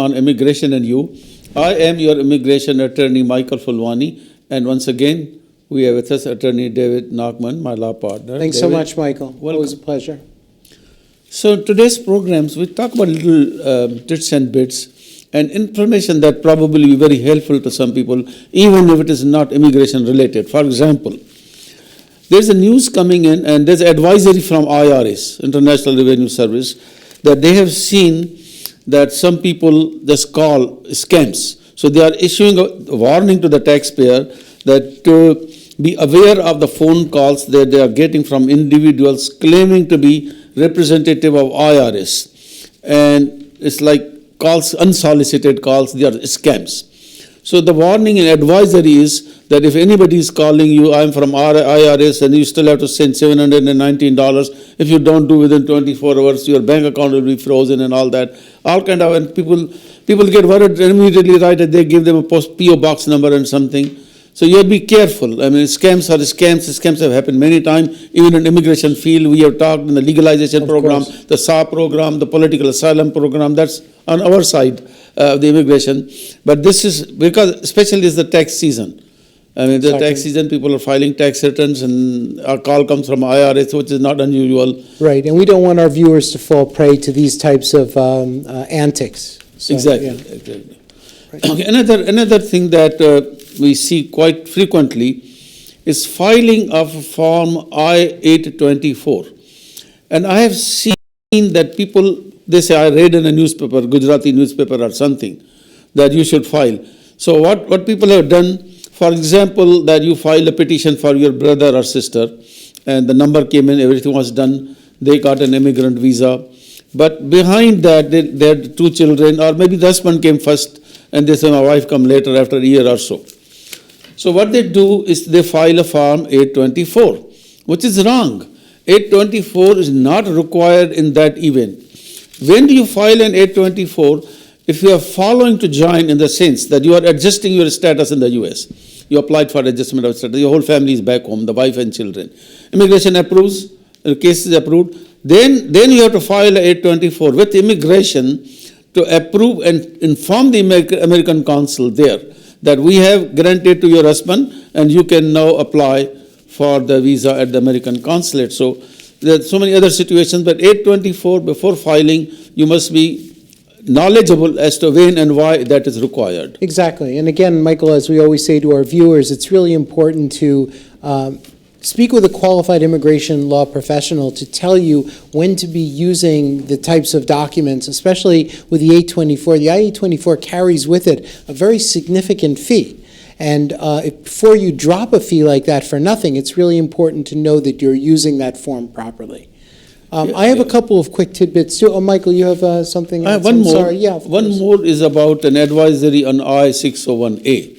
on immigration and you. I am your immigration attorney, Michael Fulwani, and once again, we have with us attorney David Nachman, my law partner. Thanks David, so much, Michael. welcome. Always a pleasure. So today's programs, we talk about little bits and bits and information that probably be very helpful to some people, even if it is not immigration related. For example, there's a news coming in and there's advisory from IRS, International Revenue Service, that they have seen that some people just call scams. So they are issuing a warning to the taxpayer that to be aware of the phone calls that they are getting from individuals claiming to be representative of IRS. And it's like calls, unsolicited calls, they are scams. So the warning and advisory is that if anybody is calling you, I'm from IRS, and you still have to send $719. If you don't do within 24 hours, your bank account will be frozen and all that. All kind of, and people get worried and immediately right that they give them a PO box number and something. So you have to be careful. I mean, scams are scams. Scams have happened many times. Even in immigration field, we have talked in the legalization program, the SA program, the political asylum program. That's on our side of the immigration. But this is because, especially is the tax season. I mean, the tax season, people are filing tax returns, and a call comes from IRS, which is not unusual. Right, and we don't want our viewers to fall prey to these types of antics. So, exactly. yeah. Exactly. Right. Okay. Another thing that we see quite frequently is filing of Form I-824. And I have seen that people, they say, I read in a newspaper, Gujarati newspaper or something, that you should file. So what people have done, for example, that you file a petition for your brother or sister, and the number came in, everything was done, they got an immigrant visa. But behind that, they had 2 children, or maybe the husband came first, and they say, my wife come later after a year or so. So what they do is they file a Form 824, which is wrong. 824 is not required in that event. When do you file an 824? If you are following to join in the sense that you are adjusting your status in the US, you applied for adjustment of status, your whole family is back home, the wife and children. Immigration approves, the case is approved, then you have to file a 824 with immigration to approve and inform the American consul there that we have granted to your husband and you can now apply for the visa at the American consulate. So there are so many other situations, but 824 before filing, you must be knowledgeable as to when and why that is required. Exactly. And again, Michael, as we always say to our viewers, it's really important to speak with a qualified immigration law professional to tell you when to be using the types of documents, especially with the 824. The I-824 carries with it a very significant fee. And before you drop a fee like that for nothing, it's really important to know that you're using that form properly. I have a couple of quick tidbits too. Oh, Michael, you have something else? One more. Sorry. Yeah, one more is about an advisory on I-601A.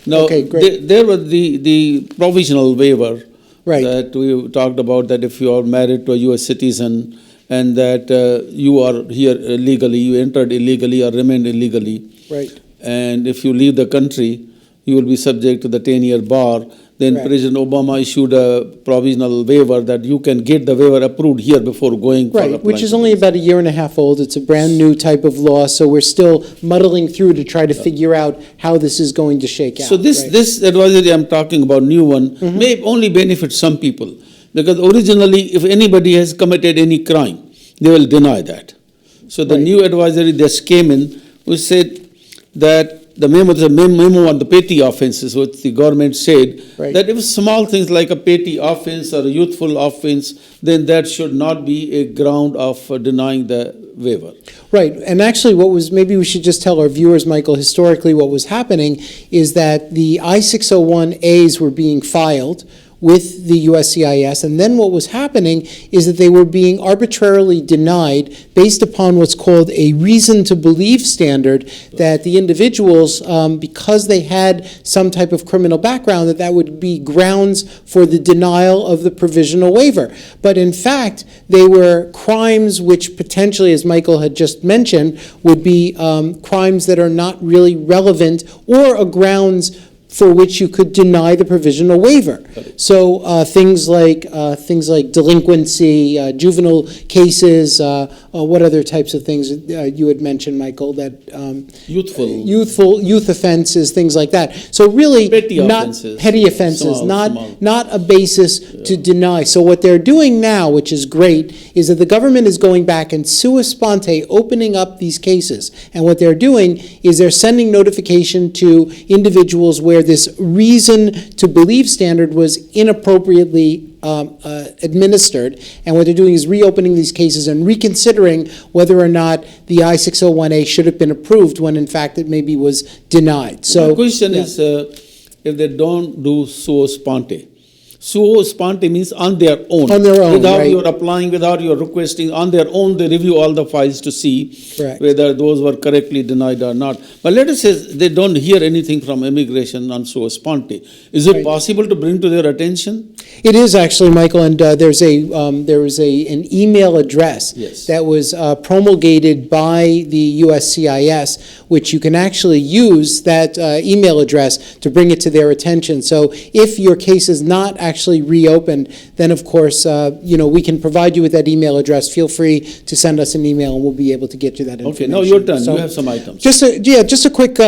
Now, okay, great. There was the provisional waiver that we talked about, that if you are married to a U.S. citizen and that you are here illegally, you entered illegally or remained illegally, right. And if you leave the country, you will be subject to the 10-year bar. Then President Obama issued a provisional waiver that you can get the waiver approved here before going for applying. Which is only about a year and a half old. It's a brand new type of law, so we're still muddling through to try to figure out how this is going to shake out. So this advisory I'm talking about, new one, may only benefit some people, because originally if anybody has committed any crime, they will deny that. So the new advisory that came in, we said that the memo on the petty offenses, which the government said, that if small things like a petty offense or a youthful offense, then that should not be a ground of denying the waiver. Right, and actually maybe we should just tell our viewers, Michael, historically what was happening is that the I-601As were being filed with the USCIS, and then what was happening is that they were being arbitrarily denied based upon what's called a reason to believe standard, that the individuals, because they had some type of criminal background, that would be grounds for the denial of the provisional waiver. But in fact, they were crimes which potentially, as Michael had just mentioned, would be crimes that are not really relevant or a grounds for which you could deny the provisional waiver. So things like delinquency, juvenile cases, what other types of things you had mentioned, Michael, that youth offenses, things like that. So really, Petty not offenses. petty offenses, Small. not a basis to deny. So what they're doing now, which is great, is that the government is going back and sua sponte opening up these cases. And what they're doing is they're sending notification to individuals where this reason to believe standard was inappropriately administered, and what they're doing is reopening these cases and reconsidering whether or not the I-601A should have been approved when in fact it maybe was denied. So the question is if they don't do suo sponte. Suo sponte means on their own. On their own, without right. your applying, without your requesting, on their own they review all the files to see Correct. whether those were correctly denied or not. But let us say they don't hear anything from immigration on suo sponte. Is it Right. possible to bring to their attention? it is actually, Michael, and there was an email address Yes. that was promulgated by the USCIS, which you can actually use that email address to bring it to their attention. So if your case is not actually reopened, then of course, we can provide you with that email address. Feel free to send us an email and we'll be able to get you that information. Okay, now your turn. So, You have some items. just a quick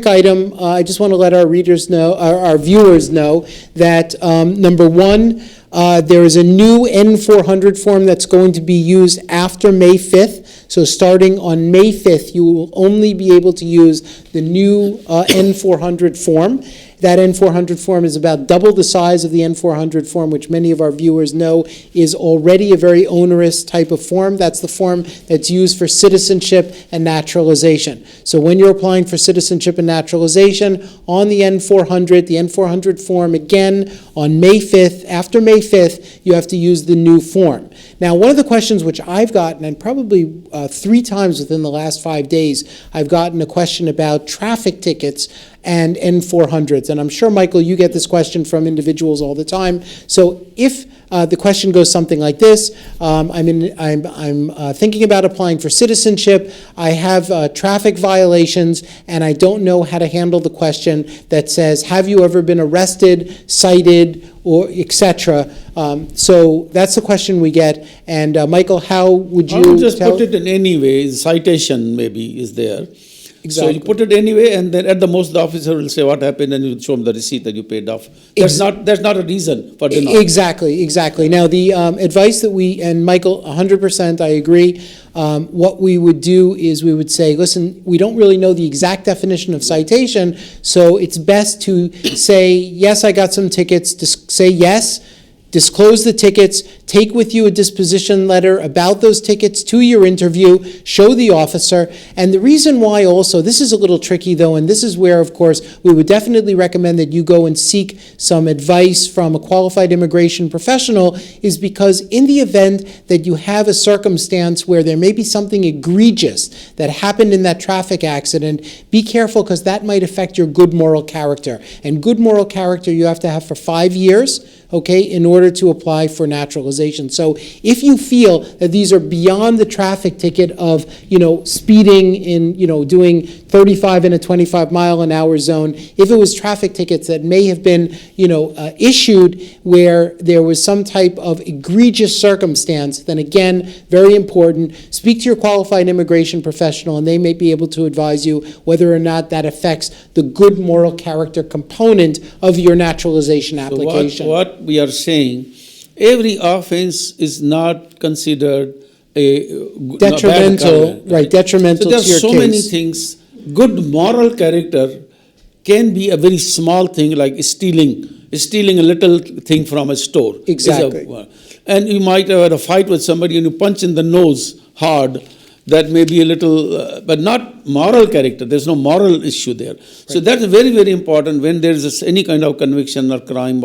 item. I just want to let our readers know, our viewers know that number one, there is a new N-400 form that's going to be used after May 5th. So starting on May 5th, you will only be able to use the new N-400 form. That N-400 form is about double the size of the N-400 form, which many of our viewers know is already a very onerous type of form. That's the form that's used for citizenship and naturalization. So when you're applying for citizenship and naturalization on the N-400 form, again, on May 5th, after May 5th, you have to use the new form. Now, one of the questions which I've gotten, and probably 3 times within the last 5 days, I've gotten a question about traffic tickets and N-400s. And I'm sure, Michael, you get this question from individuals all the time. So if the question goes something like this: I'm thinking about applying for citizenship. I have traffic violations, and I don't know how to handle the question that says, "Have you ever been arrested, cited, or etc.?" So that's the question we get. And Michael, how would you? I would just put it in any way. Citation maybe is there. Exactly. So you put it anyway, and then at the most the officer will say what happened, and you show him the receipt that you paid off. That's not a reason for denial. Exactly. Now the advice that we, and Michael, 100%, I agree. What we would do is we would say, listen, we don't really know the exact definition of citation, so it's best to say, yes, I got some tickets. Say yes. Disclose the tickets, take with you a disposition letter about those tickets to your interview, show the officer. And the reason why also, this is a little tricky though, and this is where, of course, we would definitely recommend that you go and seek some advice from a qualified immigration professional, is because in the event that you have a circumstance where there may be something egregious that happened in that traffic accident, be careful, because that might affect your good moral character. And good moral character you have to have for 5 years, okay, in order to apply for naturalization. So if you feel that these are beyond the traffic ticket of, speeding in, doing 35 in a 25-mile-an-hour zone, if it was traffic tickets that may have been, issued where there was some type of egregious circumstance, then again, very important, speak to your qualified immigration professional, and they may be able to advise you whether or not that affects the good moral character component of your naturalization application. So what we are saying, every offense is not considered a detrimental, detrimental to your case. So there are so many things. Good moral character can be a very small thing, like stealing a little thing from a store. Exactly. And you might have had a fight with somebody and you punch in the nose hard. That may be a little, but not moral character. There's no moral issue there. Right. So that's very, very important when there is any kind of conviction or crime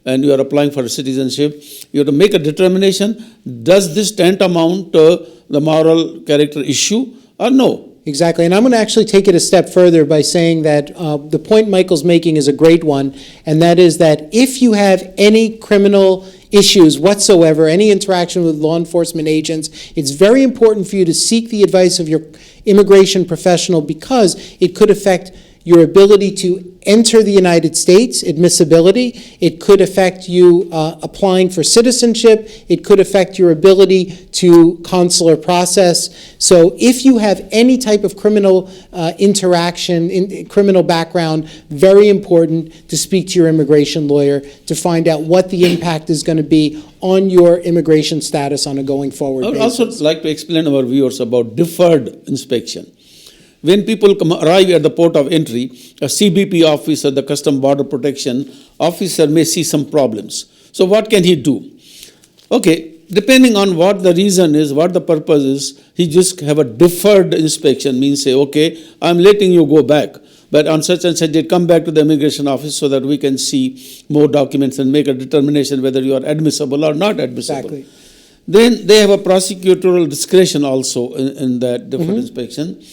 and you are applying for citizenship. You have to make a determination, does this tantamount to the moral character issue or no? Exactly, and I'm going to actually take it a step further by saying that the point Michael's making is a great one, and that is that if you have any criminal issues whatsoever, any interaction with law enforcement agents, it's very important for you to seek the advice of your immigration professional, because it could affect your ability to enter the United States, admissibility. It could affect you applying for citizenship. It could affect your ability to consular process. So if you have any type of criminal interaction, criminal background, very important to speak to your immigration lawyer to find out what the impact is going to be on your immigration status on a going forward basis. I would also like to explain to our viewers about deferred inspection. When people arrive at the port of entry, a CBP officer, the Custom Border Protection officer, may see some problems. So what can he do? Okay, depending on what the reason is, what the purpose is, he just have a deferred inspection, means say, okay, I'm letting you go back, but on such and such date, come back to the immigration office so that we can see more documents and make a determination whether you are admissible or not admissible. Exactly. Then they have a prosecutorial discretion also in that deferred inspection.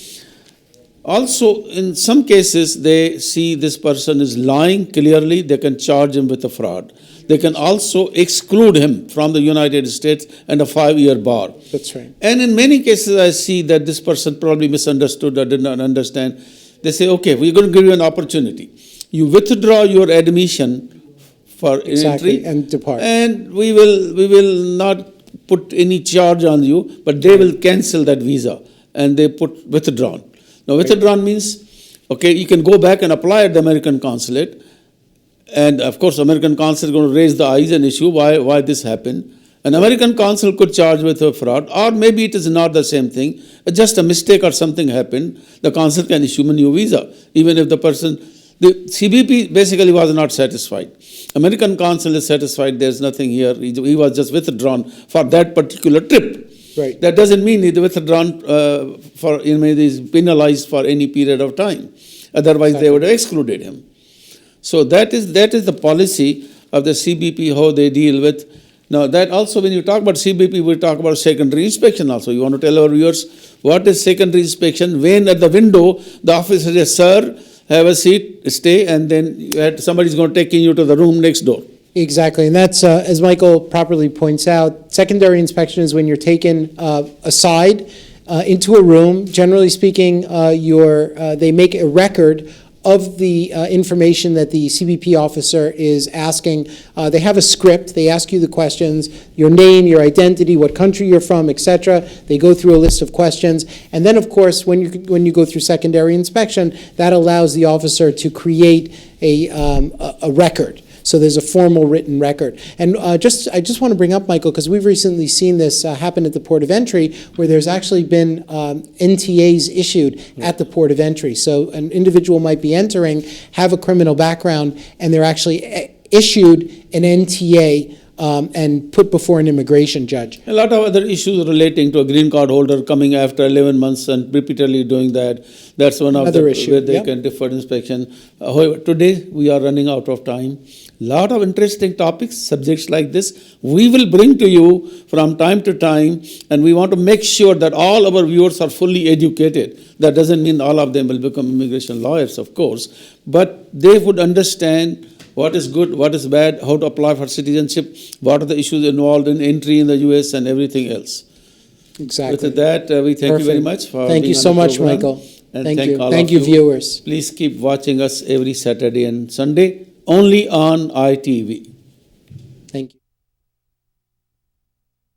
Also, in some cases, they see this person is lying clearly, they can charge him with a fraud. They can also exclude him from the United States and a 5-year bar. That's right. And in many cases, I see that this person probably misunderstood or did not understand. They say, okay, we're going to give you an opportunity. You withdraw your admission for entry and depart. And we will not put any charge on you, but they will cancel that visa and they put withdrawn. Now, withdrawn means, okay, you can go back and apply at the American consulate. And of course, American consul is going to raise the eyes and issue why this happened. An American consul could charge with a fraud, or maybe it is not the same thing. Just a mistake or something happened. The consul can issue a new visa, even if the CBP basically was not satisfied. American consul is satisfied, there's nothing here. He was just withdrawn for that particular trip. Right. That doesn't mean he's withdrawn he's penalized for any period of time. Otherwise, they would have excluded him. So that is the policy of the CBP, how they deal with. Now, that also, when you talk about CBP, we talk about secondary inspection also. You want to tell our viewers what is secondary inspection? When at the window, the officer says, sir, have a seat, stay, and then somebody's going to take you to the room next door. Exactly, and that's, as Michael properly points out, secondary inspection is when you're taken aside into a room. Generally speaking, they make a record of the information that the CBP officer is asking. They have a script. They ask you the questions, your name, your identity, what country you're from, etc. They go through a list of questions. And then, of course, when you go through secondary inspection, that allows the officer to create a record. So there's a formal written record. And I just want to bring up, Michael, because we've recently seen this happen at the port of entry, where there's actually been NTAs issued at the port of entry. So an individual might be entering, have a criminal background, and they're actually issued an NTA and put before an immigration judge. A lot of other issues relating to a green card holder coming after 11 months and repeatedly doing that. That's one of the issue where they can defer inspection. However, today we are running out of time. Lot of interesting topics, subjects like this, we will bring to you from time to time, and we want to make sure that all our viewers are fully educated. That doesn't mean all of them will become immigration lawyers, of course, but they would understand what is good, what is bad, how to apply for citizenship, what are the issues involved in entry in the US and everything else. Exactly. With that, we thank you very much for Thank you so much, Michael. And thank you. all Thank of you, viewers. Please keep watching us every Saturday and Sunday, only on ITV.